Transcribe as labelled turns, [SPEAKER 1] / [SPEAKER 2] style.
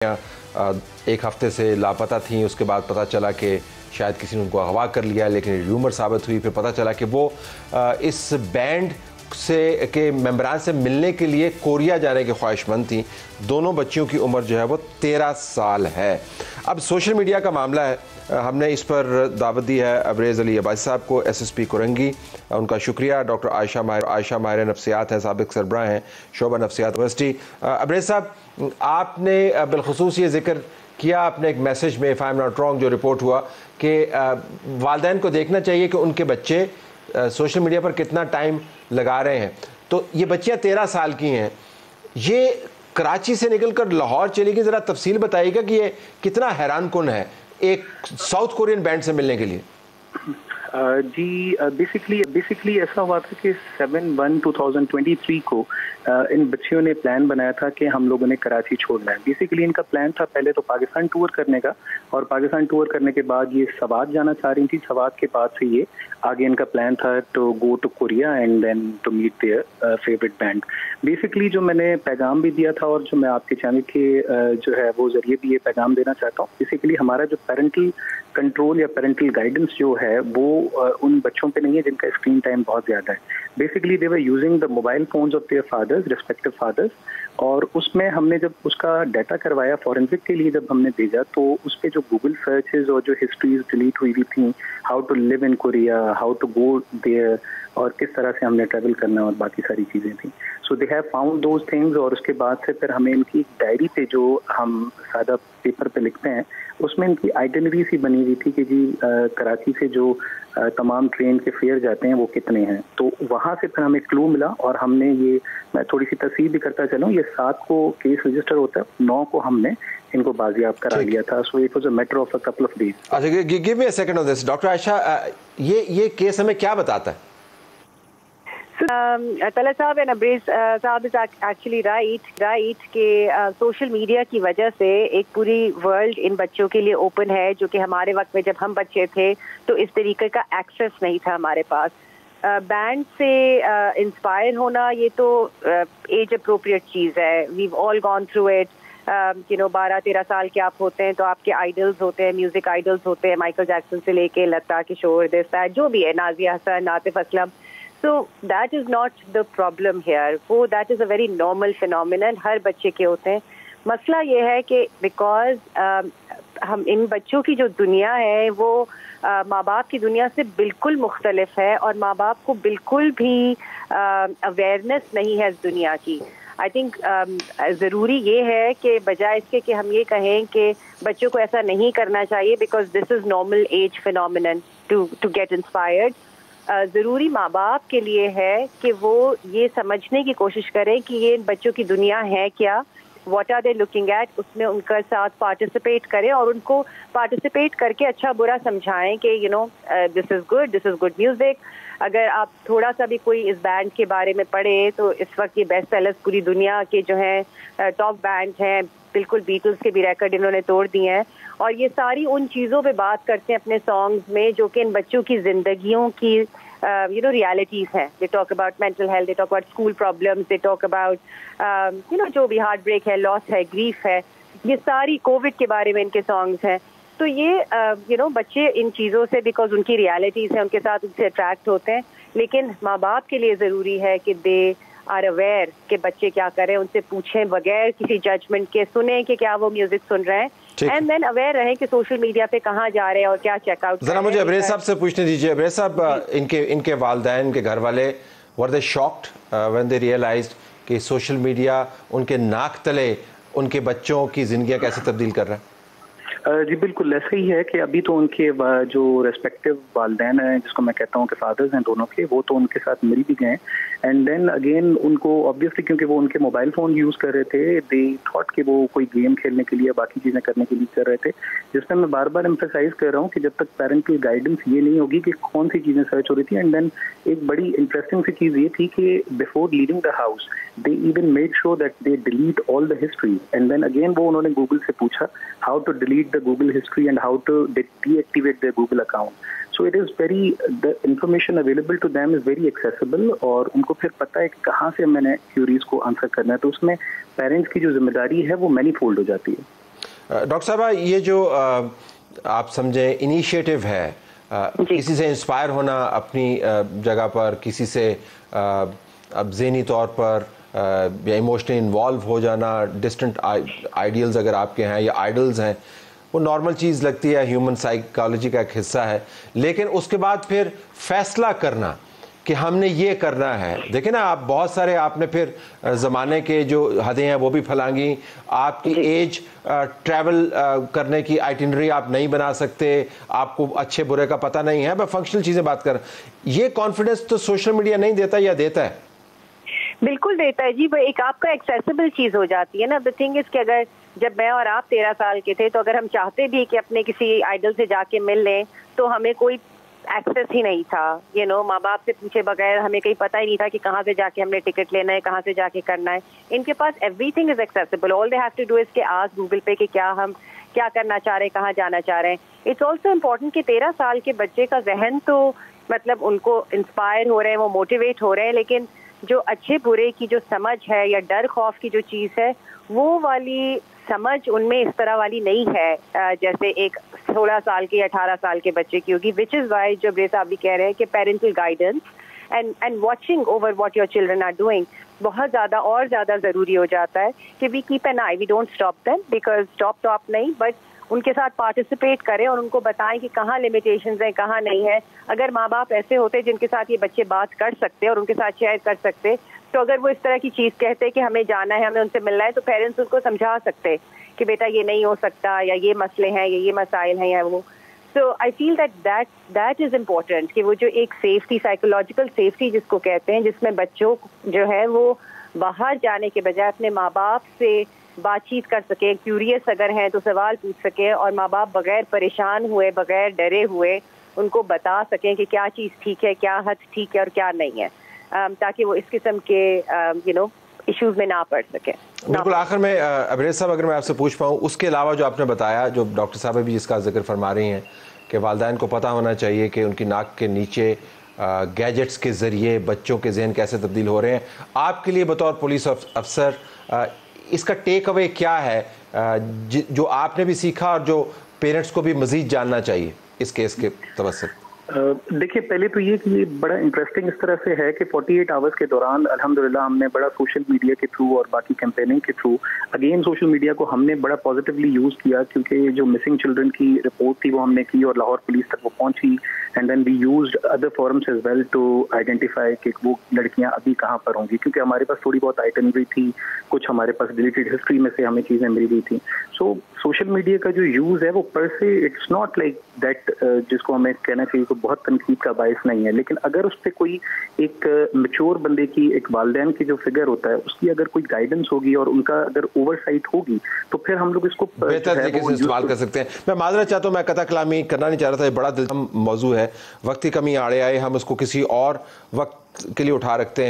[SPEAKER 1] एक हफ्ते से लापता थी। उसके बाद पता चला कि शायद किसी ने उनको अगवा कर लिया, लेकिन र्यूमर साबित हुई। फिर पता चला कि वो इस बैंड से के मेंबरान से मिलने के लिए कोरिया जाने की ख्वाहिशमंद थी। दोनों बच्चियों की उम्र जो है वो 13 साल है। अब सोशल मीडिया का मामला है, हमने इस पर दावत दी है अबरेज़ अली अब्बासी साहब को, SSP कुरंगी, उनका शुक्रिया। डॉक्टर आयशा माहिर नफ्सियात हैं, साबिक सरबराह हैं शोबा नफ्सियात यूनिवर्सिटी। अबरेज़ साहब, आपने बिलखुसूस ये जिक्र किया अपने एक मैसेज में, if I am not wrong, जो रिपोर्ट हुआ कि वालिदैन को देखना चाहिए कि उनके बच्चे सोशल मीडिया पर कितना टाइम लगा रहे हैं। तो ये बच्चियाँ 13 साल की हैं, ये कराची से निकलकर लाहौर चली गई। ज़रा तफसील बताइएगा कि ये कितना हैरान कुन है एक साउथ कोरियन बैंड से मिलने के लिए।
[SPEAKER 2] जी, बेसिकली ऐसा हुआ था कि 7/1/2023 को इन बच्चियों ने प्लान बनाया था कि हम लोगों ने कराची छोड़ना है। बेसिकली इनका प्लान था पहले तो पाकिस्तान टूर करने का, और पाकिस्तान टूर करने के बाद ये सवात जाना चाह रही थी। सवात के बाद से ये आगे इनका प्लान था to go to Korea and then to meet their favourite band. Basically जो मैंने पैगाम भी दिया था और जो मैं आपके चैनल के जो है वो जरिए भी ये पैगाम देना चाहता हूँ, बेसिकली हमारा जो पेरेंटल कंट्रोल या पेरेंटल गाइडेंस जो है वो उन बच्चों पे नहीं है जिनका स्क्रीन टाइम बहुत ज़्यादा है। Basically they were using the mobile phones of their fathers, respective fathers, और उसमें हमने जब उसका डाटा करवाया फॉरेंसिक के लिए, जब हमने भेजा तो उस पर जो गूगल सर्चेज और जो हिस्ट्रीज डिलीट हुई थी, how to live in Korea, how to go there, और किस तरह से हमने ट्रैवल करना और बाकी सारी चीज़ें थी। So they have found those things, और उसके बाद से फिर हमें इनकी डायरी पे जो हम सादा पेपर पे लिखते हैं उसमें इनकी आइटिनरी सी बनी हुई थी कि जी कराची से जो तमाम ट्रेन के फेयर जाते हैं वो कितने हैं। तो वहाँ से फिर हमें क्लू मिला और हमने ये, मैं थोड़ी सी तस्वीर भी करता चलूँ, ये 7 को केस रजिस्टर होता है, 9 को हमने इनको बाजियाब करा लिया था। So it was a matter of a couple of days.
[SPEAKER 1] अच्छा, give me a second on this doctor Ayesha, ये केस हमें क्या बताता है?
[SPEAKER 3] तला साहब एंड अब्रेज़ साहब इज एक्चुअली राइट कि सोशल मीडिया की वजह से एक पूरी वर्ल्ड इन बच्चों के लिए ओपन है, जो कि हमारे वक्त में जब हम बच्चे थे तो इस तरीके का एक्सेस नहीं था हमारे पास। बैंड से इंस्पायर होना ये तो एज अप्रोप्रिएट चीज़ है। We've all gone through it. 12-13 साल के आप होते हैं तो आपके आइडल्स होते हैं, म्यूजिक आइडल्स होते हैं, माइकल जैक्सन से लेके लता किशोर, देसा, जो भी है, Nazia Hasan, Atif Aslam. So that is not the problem here. वो that is a very normal phenomenon, हर बच्चे के होते हैं। मसला ये है कि because हम इन बच्चों की जो दुनिया है वो माँ बाप की दुनिया से बिल्कुल मुख्तलिफ है, और माँ बाप को बिल्कुल भी अवेयरनेस नहीं है इस दुनिया की। आई थिंक ज़रूरी ये है कि बजाय इसके कि हम ये कहें कि बच्चों को ऐसा नहीं करना चाहिए because this is normal age phenomenon to get inspired, ज़रूरी माँ बाप के लिए है कि वो ये समझने की कोशिश करें कि ये बच्चों की दुनिया है क्या, what are they looking at, उसमें उनका साथ पार्टिसिपेट करें और उनको पार्टिसिपेट करके अच्छा बुरा समझाएं कि दिस इज़ गुड म्यूज़िक। अगर आप थोड़ा सा भी कोई इस बैंड के बारे में पढ़े तो इस वक्त ये बेस्ट सेलर्स पूरी दुनिया के जो हैं टॉप बैंड हैं, बिल्कुल बीटल्स के भी रिकॉर्ड इन्होंने तोड़ दिए हैं, और ये सारी उन चीज़ों पे बात करते हैं अपने सॉन्ग्स में जो कि इन बच्चों की जिंदगियों की रियलिटीज़ हैं। They talk about mental health, they talk about school problems, they talk about जो भी हार्ट ब्रेक है, लॉस है, ग्रीफ है, ये सारी कोविड के बारे में इनके सॉन्ग्स हैं। तो ये बच्चे इन चीज़ों से, बिकॉज उनकी रियलिटीज़ हैं, उनके साथ उनसे अट्रैक्ट होते हैं। लेकिन माँ बाप के लिए ज़रूरी है कि दे आर अवेयर कि बच्चे क्या करें, उनसे पूछें बगैर किसी जजमेंट के, सुने कि क्या वो म्यूजिक सुन रहे हैं, एंड देन अवेयर रहें कि सोशल मीडिया पे कहाँ जा रहे हैं और क्या चेकआउट।
[SPEAKER 1] जरा मुझे अबरेज़ साहब से पूछने दीजिए। अबरेज़ साहब, इनके वालिदैन, इनके घर वाले, वर दे शॉक्ड व्हेन दे रियलाइज्ड कि सोशल मीडिया उनके नाक तले उनके बच्चों की जिंदगियां कैसे तब्दील कर रहा है?
[SPEAKER 2] जी बिल्कुल ऐसा ही है कि अभी तो उनके जो रेस्पेक्टिव वालिदैन हैं, जिसको मैं कहता हूँ कि फादर्स हैं दोनों के, वो तो उनके साथ मिल भी गए, एंड देन अगेन उनको ऑब्वियसली क्योंकि वो उनके मोबाइल फ़ोन यूज़ कर रहे थे, दे थॉट कि वो कोई गेम खेलने के लिए बाकी चीज़ें करने के लिए कर रहे थे, जिसमें मैं बार बार एम्फेसाइज कर रहा हूँ कि जब तक पेरेंटल गाइडेंस ये नहीं होगी कि कौन सी चीज़ें सर्च हो रही थी। एंड देन एक बड़ी इंटरेस्टिंग सी चीज़ ये थी कि before leaving the house they even made sure that they delete all the history, and then again वो उन्होंने गूगल से पूछा how to delete the Google history and how to deactivate their Google account. So it is the information available to them is very accessible, और उनको फिर पता है कि कहाँ से मैंने क्यूरीज को आंसर करना है। तो उसमें पेरेंट्स की जो जिम्मेदारी है वो मैनीफोल्ड हो जाती है।
[SPEAKER 1] डॉक्टर साहब, ये जो आप समझे इनिशिएटिव है, किसी से इंस्पायर होना अपनी जगह पर, किसी से अब ज़हनी तौर पर या इमोशनली इन्वॉल्व हो जाना, डिस्टेंट आइडियल्स अगर आपके हैं या आइडल्स हैं, वो नॉर्मल चीज़ लगती है, ह्यूमन साइकोलॉजी का एक हिस्सा है। लेकिन उसके बाद फिर फैसला करना कि हमने ये करना है, देखिए ना, आप बहुत सारे आपने फिर ज़माने के जो हदें हैं वो भी फैलांगी, आपकी एज ट्रैवल करने की आइटिनरी आप नहीं बना सकते, आपको अच्छे बुरे का पता नहीं है, मैं फंक्शनल चीज़ें बात कर, ये कॉन्फिडेंस तो सोशल मीडिया नहीं देता या देता है?
[SPEAKER 3] बिल्कुल देता है जी, वो एक आपका एक्सेसिबल चीज हो जाती है ना। द थिंग इज कि अगर जब मैं और आप 13 साल के थे तो अगर हम चाहते भी कि अपने किसी आइडल से जाके मिल लें तो हमें कोई एक्सेस ही नहीं था, माँ बाप से पूछे बगैर हमें कहीं पता ही नहीं था कि कहाँ से जाके हमने टिकट लेना है, कहाँ से जाके करना है। इनके पास everything is accessible, all they have to do is के आस्क गूगल पे कि हम क्या करना चाह रहे हैं, कहाँ जाना चाह रहे हैं। इट्स ऑल्सो इम्पोर्टेंट कि 13 साल के बच्चे का जहन तो मतलब उनको इंस्पायर हो रहे हैं, वो मोटिवेट हो रहे हैं, लेकिन जो अच्छे बुरे की जो समझ है या डर खौफ की जो चीज़ है वो वाली समझ उनमें इस तरह वाली नहीं है जैसे एक 16 साल के या 18 साल के बच्चे की होगी। विच इज़ वाई जो ब्रे साहब भी कह रहे हैं कि parental guidance and watching over what your children are doing बहुत ज़्यादा और ज़्यादा ज़रूरी हो जाता है कि we keep an eye, we don't stop them, because stop तो आप नहीं, बट उनके साथ पार्टिसिपेट करें और उनको बताएं कि कहाँ लिमिटेशंस हैं, कहाँ नहीं है। अगर माँ बाप ऐसे होते जिनके साथ ये बच्चे बात कर सकते और उनके साथ शेयर कर सकते, तो अगर वो इस तरह की चीज़ कहते कि हमें जाना है, हमें उनसे मिलना है, तो पेरेंट्स उनको समझा सकते कि बेटा ये नहीं हो सकता, या ये मसले हैं, ये मसाइल हैं, या वो। So I feel that is important कि वो जो एक सेफ्टी, साइकोलॉजिकल सेफ्टी जिसको कहते हैं, जिसमें बच्चों जो है वो बाहर जाने के बजाय अपने माँ बाप से बातचीत कर सके, क्यूरियस अगर हैं तो सवाल पूछ सके, और माँ बाप बगैर परेशान हुए, बगैर डरे हुए उनको बता सकें कि क्या चीज़ ठीक है, क्या हद ठीक है और क्या नहीं है, ताकि वो इस किस्म के इश्यूज में ना पड़ सके।
[SPEAKER 1] बिल्कुल। आखिर में अबरेज साहब, अगर मैं आपसे पूछ पाऊँ, उसके अलावा जो आपने बताया, जो डॉक्टर साहब भी जिसका जिक्र फरमा रही हैं कि वालिदैन को पता होना चाहिए कि उनकी नाक के नीचे गैजेट्स के ज़रिए बच्चों के जहन कैसे तब्दील हो रहे हैं, आपके लिए बतौर पुलिस अफसर इसका टेक अवे क्या है जो आपने भी सीखा और जो पेरेंट्स को भी मज़ीद जानना चाहिए इस केस के तवस्सुल?
[SPEAKER 2] देखिए, पहले तो ये कि ये बड़ा इंटरेस्टिंग इस तरह से है कि 48 आवर्स के दौरान अल्हम्दुलिल्लाह हमने बड़ा सोशल मीडिया के थ्रू और बाकी कैंपेनिंग के थ्रू अगेन सोशल मीडिया को हमने बड़ा पॉजिटिवली यूज़ किया, क्योंकि जो मिसिंग चिल्ड्रन की रिपोर्ट थी वो हमने की और लाहौर पुलिस तक वो पहुंची, and then we used other forums as well to identify कि वो लड़कियां अभी कहाँ पर होंगी, क्योंकि हमारे पास थोड़ी बहुत आइटनरी थी, कुछ हमारे पास डिलीटेड हिस्ट्री में से हमें चीज़ें मिल गई थी। सो सोशल मीडिया का जो यूज़ है वो पर से इट्स नॉट लाइक दैट जिसको हमें कहना चाहिए कि बहुत तनकीद का बायस नहीं है, लेकिन अगर उस पर कोई एक मैच्योर बंदे की, एक वालिदैन की जो फिगर होता है उसकी अगर कोई गाइडेंस होगी और उनका अगर ओवरसाइट होगी तो फिर हम लोग इसको
[SPEAKER 1] बेहतर तरीके से इस्तेमाल कर सकते हैं। मैं माजरत चाहता हूँ, मैं कथा कलामी करना नहीं चाह रहा था, ये बड़ा दिलचस्प मौजू है, वक्त की कमी आड़े आए, हम उसको किसी और वक्त के लिए उठा रखते हैं।